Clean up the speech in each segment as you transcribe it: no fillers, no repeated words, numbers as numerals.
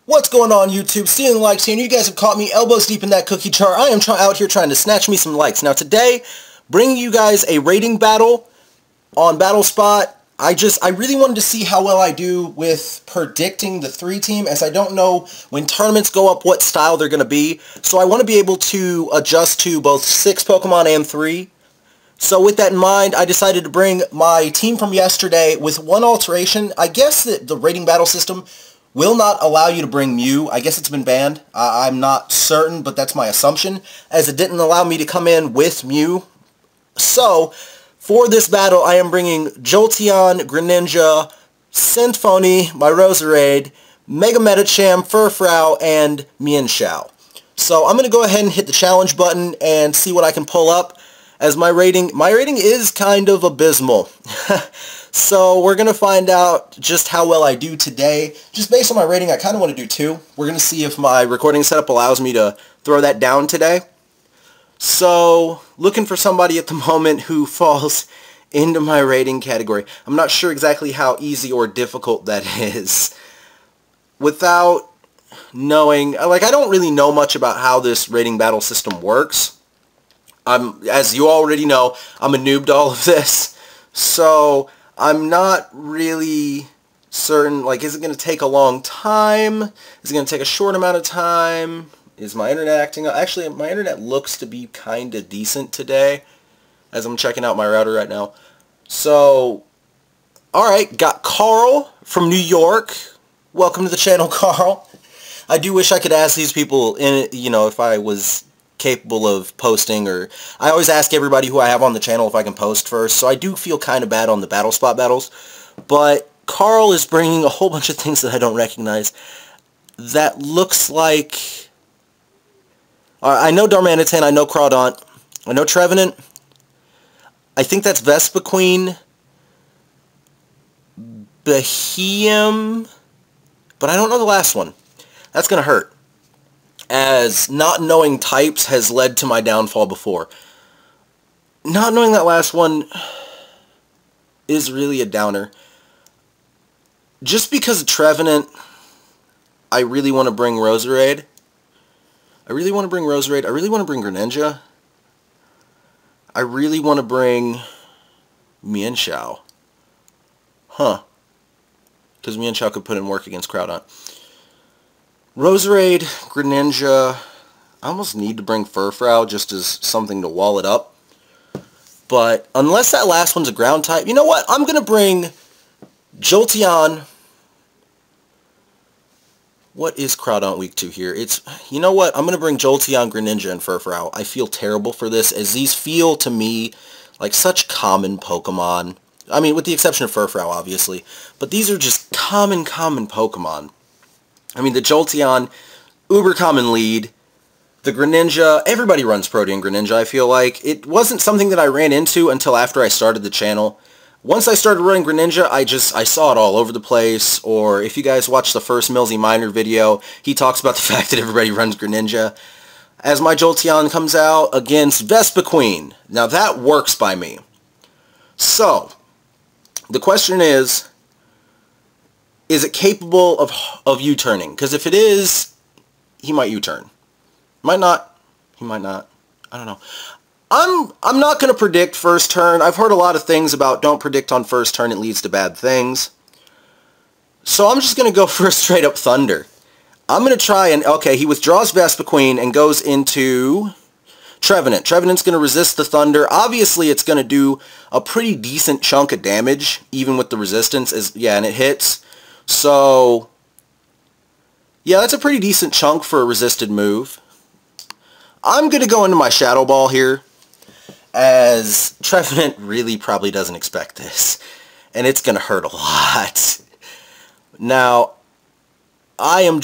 What's going on, YouTube? StealingLikes here, and you guys have caught me elbows deep in that cookie jar. I am out here trying to snatch me some likes. Now today, bringing you guys a rating battle on BattleSpot. I really wanted to see how well I do with predicting the 3-team, as I don't know when tournaments go up what style they're going to be. So I want to be able to adjust to both 6 Pokemon and 3. So with that in mind, I decided to bring my team from yesterday with one alteration. I guess that the rating battle system will not allow you to bring Mew. I guess it's been banned. I'm not certain, but that's my assumption, as it didn't allow me to come in with Mew. So, for this battle, I am bringing Jolteon, Greninja, Synthphony, my Roserade, Mega Medicham, Furfrou, and Mienshao. So, I'm going to go ahead and hit the challenge button and see what I can pull up, as my rating is kind of abysmal. So we're going to find out just how well I do today. Just based on my rating, I kind of want to do 2. We're going to see if my recording setup allows me to throw that down today. So, looking for somebody at the moment who falls into my rating category. I'm not sure exactly how easy or difficult that is. Without knowing, like, I don't really know much about how this rating battle system works. As you already know, I'm a noob to all of this. So I'm not really certain, like, is it going to take a long time? Is it going to take a short amount of time? Is my internet acting up? Actually, my internet looks to be kind of decent today, as I'm checking out my router right now. So, alright, got Carl from New York. Welcome to the channel, Carl. I do wish I could ask these people, if I was capable of posting, or I always ask everybody who I have on the channel if I can post first, so I do feel kind of bad on the BattleSpot battles, but Carl is bringing a whole bunch of things that I don't recognize. That looks like, I know Darmanitan, I know Crawdaunt, I know Trevenant, I think that's Vespiquen, Beheeyem, but I don't know the last one. That's gonna hurt, as not knowing types has led to my downfall before. Not knowing that last one is really a downer. Just because of Trevenant, I really want to bring Roserade. I really want to bring Greninja. I really want to bring Mienshao. Huh. Because Mienshao could put in work against Crawdaunt. Roserade, Greninja, I almost need to bring Furfrou just as something to wall it up. But unless that last one's a ground type, you know what? I'm going to bring Jolteon. What is Crawdaunt weak to here? You know what? I'm going to bring Jolteon, Greninja, and Furfrou. I feel terrible for this, as these feel to me like such common Pokemon. I mean, with the exception of Furfrou, obviously. But these are just common Pokemon. I mean, the Jolteon, uber common lead. The Greninja, everybody runs Protean Greninja, I feel like. It wasn't something that I ran into until after I started the channel. Once I started running Greninja, I saw it all over the place. Or if you guys watch the first Millsy Minor video, he talks about the fact that everybody runs Greninja. As my Jolteon comes out against Vespiquen. Now that works by me. So, the question is it capable of U-turning? Because if it is, he might U-turn. Might not. He might not. I don't know. I'm not going to predict first turn. I've heard a lot of things about don't predict on first turn, it leads to bad things. So I'm just going to go for a straight up Thunder. I'm going to try and, okay, he withdraws Vespiquen and goes into Trevenant. Trevenant's going to resist the Thunder. Obviously, it's going to do a pretty decent chunk of damage, even with the resistance. And it hits. So, yeah, that's a pretty decent chunk for a resisted move. I'm going to go into my Shadow Ball here, as Trevenant really probably doesn't expect this, and it's going to hurt a lot. Now, I'm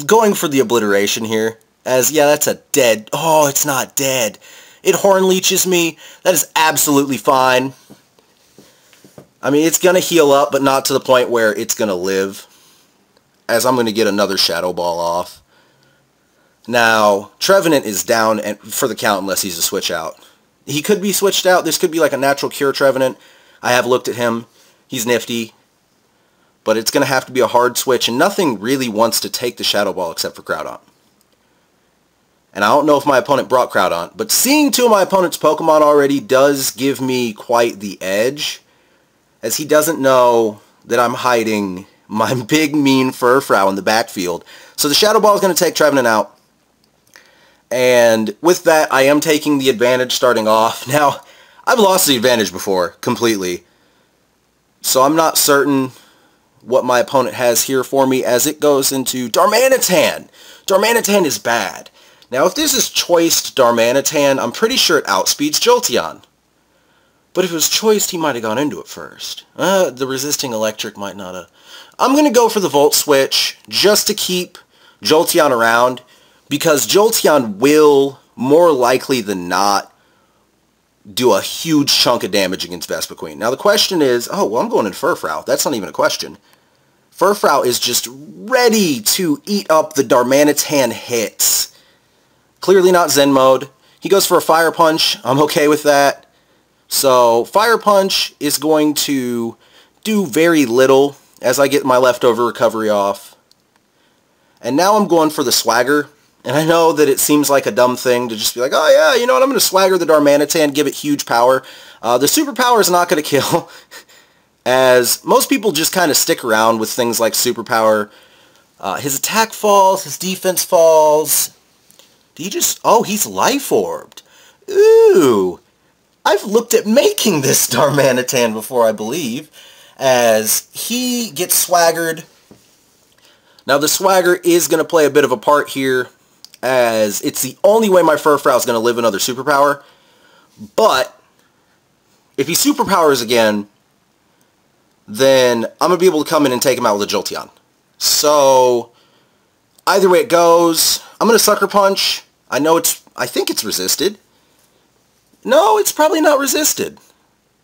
going for the obliteration here, as, yeah, that's a dead, oh, it's not dead. It Horn Leeches me. That is absolutely fine. I mean, it's going to heal up, but not to the point where it's going to live, as I'm going to get another Shadow Ball off. Now, Trevenant is down for the count unless he's a switch out. He could be switched out. This could be like a natural cure Trevenant. I have looked at him. He's nifty. but it's going to have to be a hard switch, and nothing really wants to take the Shadow Ball except for Groudon. And I don't know if my opponent brought Groudon, but seeing two of my opponent's Pokemon already does give me quite the edge, as he doesn't know that I'm hiding my big mean Furfrou in the backfield. So the Shadow Ball is going to take Trevenant out. And with that, I am taking the advantage starting off. Now, I've lost the advantage before, completely. So I'm not certain what my opponent has here for me as it goes into Darmanitan. Darmanitan is bad. Now, if this is choiced Darmanitan, I'm pretty sure it outspeeds Jolteon. But if it was choiced, he might have gone into it first. The resisting electric might not have. I'm going to go for the Volt Switch just to keep Jolteon around, because Jolteon will, more likely than not, do a huge chunk of damage against Vespiquen. Now the question is, oh, well, I'm going in Furfrou. That's not even a question. Furfrou is just ready to eat up the Darmanitan hits. Clearly not Zen mode. He goes for a Fire Punch. I'm okay with that. So Fire Punch is going to do very little as I get my leftover recovery off. And now I'm going for the Swagger. And I know that it seems like a dumb thing to just be like, oh yeah, you know what, I'm going to Swagger the Darmanitan, give it huge power. The superpower is not going to kill, as most people just kind of stick around with things like superpower. His attack falls, his defense falls. Did he just, oh, he's Life Orbed. Ooh, I've looked at making this Darmanitan before, I believe, as he gets swaggered. Now the Swagger is going to play a bit of a part here, as it's the only way my Furfrou is going to live another superpower. But if he superpowers again, then I'm going to be able to come in and take him out with a Jolteon. So either way it goes, I'm going to Sucker Punch. I think it's resisted. No, it's probably not resisted.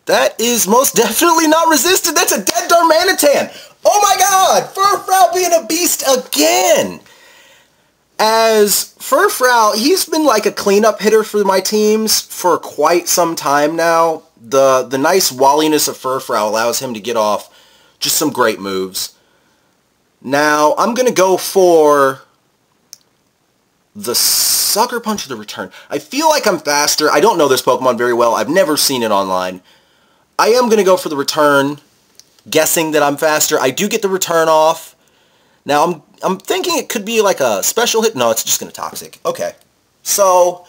That is most definitely not resisted. That's a dead Darmanitan. Oh my god! Furfrou being a beast again! As Furfrou, he's been like a cleanup hitter for my teams for quite some time now. The nice walliness of Furfrou allows him to get off just some great moves. Now, I'm going to go for the Sucker Punch of the return. I feel like I'm faster. I don't know this Pokemon very well. I've never seen it online. I am going to go for the return, guessing that I'm faster. I do get the return off. Now, I'm thinking it could be like a special hit. No, it's just going to Toxic. Okay. So,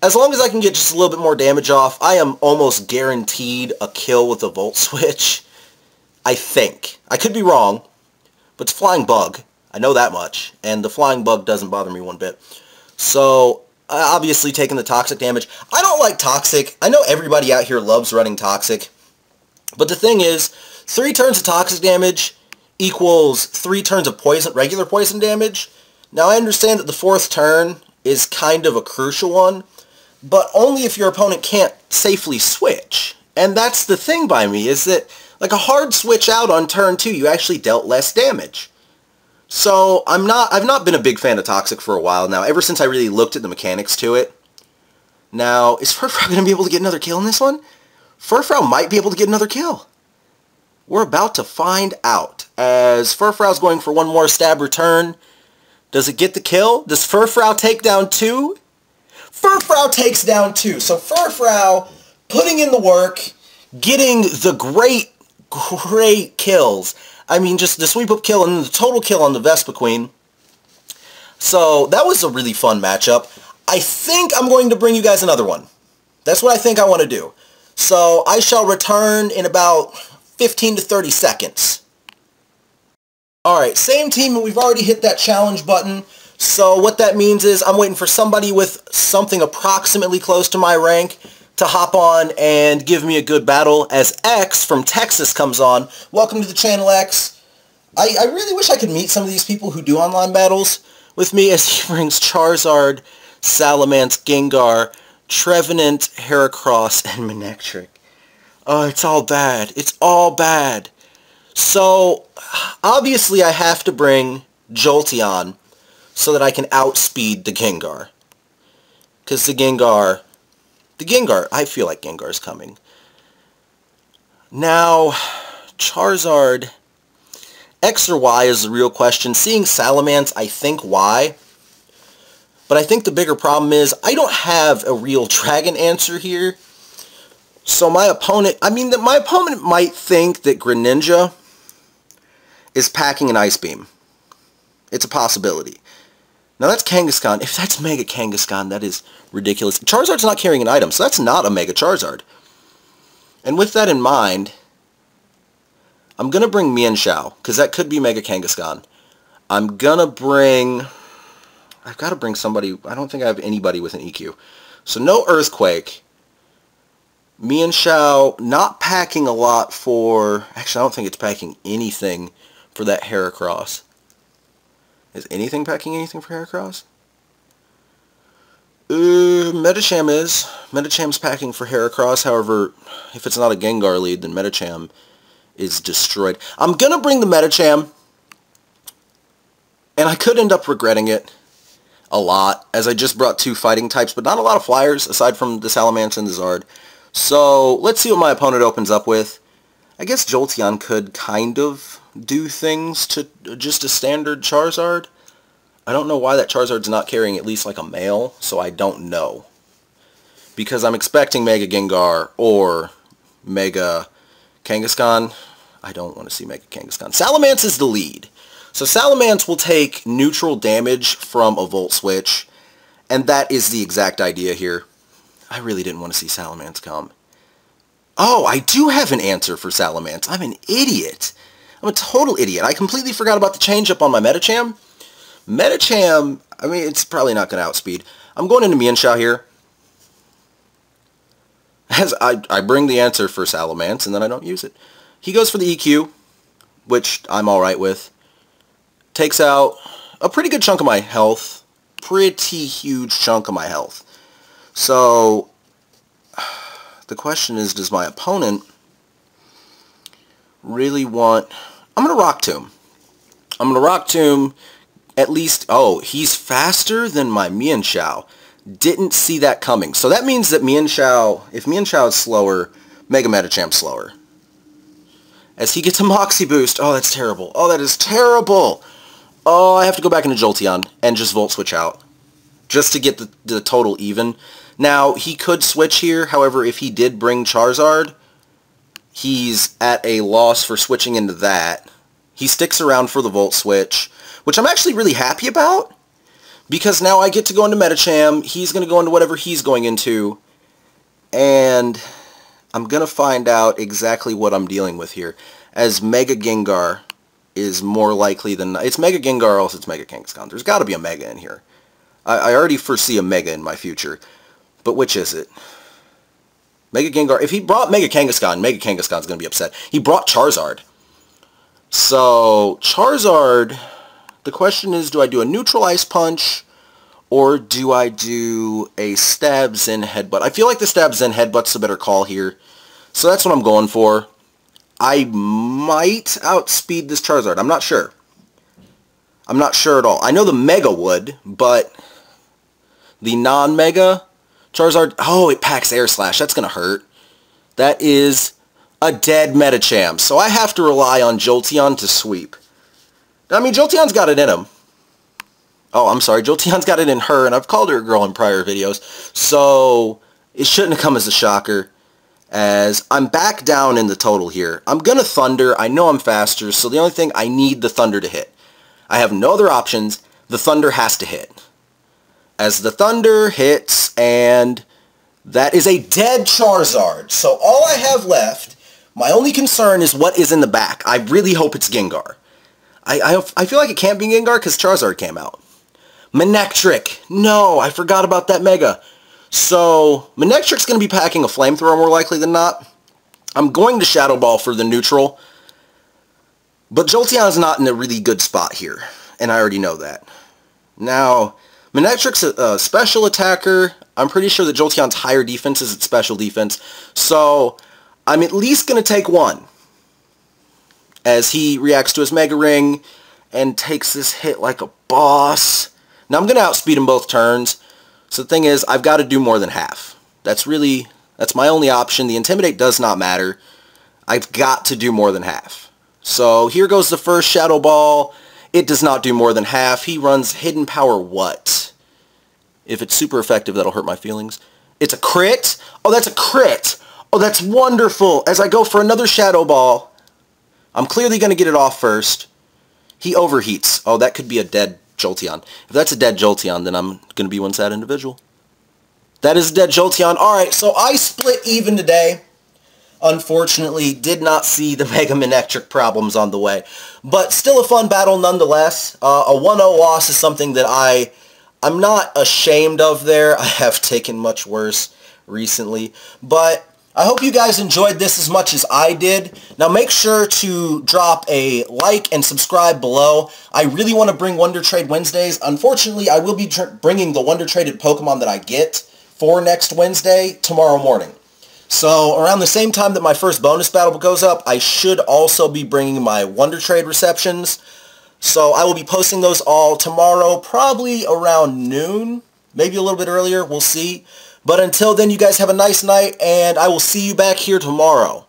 as long as I can get just a little bit more damage off, I am almost guaranteed a kill with the Volt Switch. I think. I could be wrong, but it's Flying Bug. I know that much. And the Flying Bug doesn't bother me one bit. So, obviously taking the Toxic damage. I don't like Toxic. I know everybody out here loves running Toxic. But the thing is, 3 turns of Toxic damage equals 3 turns of regular poison damage. Now I understand that the 4th turn is kind of a crucial one, but only if your opponent can't safely switch. And that's the thing by me, is that like a hard switch out on turn 2, you actually dealt less damage. So I've not been a big fan of Toxic for a while now, ever since I really looked at the mechanics to it. Now, is Furfrou going to be able to get another kill in this one? Furfrou might be able to get another kill. We're about to find out, as Furfrou's going for one more stab return. Does it get the kill? Does Furfrou take down 2? Furfrou takes down 2. So Furfrou putting in the work, getting the great kills. I mean, just the sweep-up kill and the total kill on the Vespiquen. So that was a really fun matchup. I think I'm going to bring you guys another one. That's what I think I want to do. So I shall return in about 15 to 30 seconds. Alright, same team, and we've already hit that challenge button. So what that means is I'm waiting for somebody with something approximately close to my rank to hop on and give me a good battle, as X from Texas comes on. Welcome to the channel, X. I really wish I could meet some of these people who do online battles with me, as he brings Charizard, Salamence, Gengar, Trevenant, Heracross, and Manectric. Oh, it's all bad. It's all bad. So, obviously I have to bring Jolteon so that I can outspeed the Gengar. Because the Gengar, I feel like Gengar's coming. Now, Charizard, X or Y is the real question. Seeing Salamence, I think Y. But I think the bigger problem is I don't have a real dragon answer here. So my opponent, my opponent might think that Greninja is packing an Ice Beam. It's a possibility. Now that's Kangaskhan. If that's Mega Kangaskhan, that is ridiculous. Charizard's not carrying an item, so that's not a Mega Charizard. And with that in mind, I'm going to bring Mienshao, because that could be Mega Kangaskhan. I'm going to bring... I've got to bring somebody... I don't think I have anybody with an EQ. So no Earthquake. Mienshao not packing a lot for... Actually, I don't think it's packing anything for that Heracross. Is anything packing anything for Heracross? Metacham is. Metacham's packing for Heracross. However, if it's not a Gengar lead, then Metacham is destroyed. I'm going to bring the Metacham. And I could end up regretting it a lot, as I just brought 2 fighting types, but not a lot of flyers, aside from the Salamence and the Zard. So, let's see what my opponent opens up with. I guess Jolteon could kind of do things to just a standard Charizard. I don't know why that Charizard's not carrying at least like a male, so I don't know. Because I'm expecting Mega Gengar or Mega Kangaskhan. I don't want to see Mega Kangaskhan. Salamence is the lead. So Salamence will take neutral damage from a Volt Switch, and that is the exact idea here. I really didn't want to see Salamence come. Oh, I do have an answer for Salamence. I'm an idiot. I'm a total idiot. I completely forgot about the change-up on my Metacham. Metacham, it's probably not going to outspeed. I'm going into Mienshao here. As I bring the answer for Salamence, and then I don't use it. He goes for the EQ, which I'm alright with. Takes out a pretty good chunk of my health. Pretty huge chunk of my health. So, the question is, does my opponent really want... I'm going to Rock Tomb. I'm going to Rock Tomb at least... Oh, he's faster than my Mienshao. Didn't see that coming. So that means that Mienshao... If Mienshao is slower, Mega Metacham's slower. As he gets a Moxie Boost. Oh, that's terrible. Oh, that is terrible. Oh, I have to go back into Jolteon and just Volt Switch out. Just to get the total even. Now, he could switch here. However, if he did bring Charizard, he's at a loss for switching into that. He sticks around for the Volt Switch, which I'm actually really happy about. Because now I get to go into Metacham. He's going to go into whatever he's going into. And I'm going to find out exactly what I'm dealing with here. As Mega Gengar is more likely than... It's Mega Gengar or else it's Mega Kangaskhan. There's got to be a Mega in here. I already foresee a Mega in my future. But which is it? Mega Gengar... If he brought Mega Kangaskhan is going to be upset. He brought Charizard. So, Charizard... The question is, do I do a neutral Ice Punch? Or do I do a Stab Zen Headbutt? I feel like the Stab Zen Headbutt's the better call here. So that's what I'm going for. I might outspeed this Charizard. I'm not sure. I'm not sure at all. I know the Mega would, but the non-Mega Charizard... Oh, it packs Air Slash. That's going to hurt. That is a dead Metacham. So I have to rely on Jolteon to sweep. Jolteon's got it in him. Oh, I'm sorry. Jolteon's got it in her, and I've called her a girl in prior videos. So it shouldn't have come as a shocker. As I'm back down in the total here. I'm going to Thunder. I know I'm faster, so the only thing, I need the Thunder to hit. I have no other options. The Thunder has to hit. As the Thunder hits, and that is a dead Charizard. So all I have left, my only concern is what is in the back. I really hope it's Gengar. I feel like it can't be Gengar because Charizard came out. Manectric. No, I forgot about that Mega. So, Manectric's going to be packing a Flamethrower more likely than not. I'm going to Shadow Ball for the neutral. But Jolteon's not in a really good spot here. And I already know that. Now, Manectric's a special attacker. I'm pretty sure that Jolteon's higher defense is its special defense. So, I'm at least going to take one. As he reacts to his Mega Ring and takes this hit like a boss. Now, I'm going to outspeed him both turns. So the thing is, I've got to do more than half. That's my only option. The Intimidate does not matter. I've got to do more than half. So here goes the first Shadow Ball. It does not do more than half. He runs Hidden Power what? If it's super effective, that'll hurt my feelings. It's a crit? Oh, that's a crit! Oh, that's wonderful! As I go for another Shadow Ball, I'm clearly going to get it off first. He overheats. Oh, that could be a dead Jolteon. If that's a dead Jolteon, then I'm going to be one sad individual. That is a dead Jolteon. Alright, so I split even today. Unfortunately, did not see the Mega Manectric problems on the way. But still a fun battle nonetheless. A 1-0 loss is something that I'm not ashamed of there. I have taken much worse recently. But I hope you guys enjoyed this as much as I did. Now make sure to drop a like and subscribe below. I really want to bring Wonder Trade Wednesdays. Unfortunately, I will be bringing the Wonder Traded Pokemon that I get for next Wednesday tomorrow morning. So around the same time that my first bonus battle goes up, I should also be bringing my Wonder Trade receptions. So I will be posting those all tomorrow, probably around noon, maybe a little bit earlier, we'll see. But until then, you guys have a nice night, and I will see you back here tomorrow.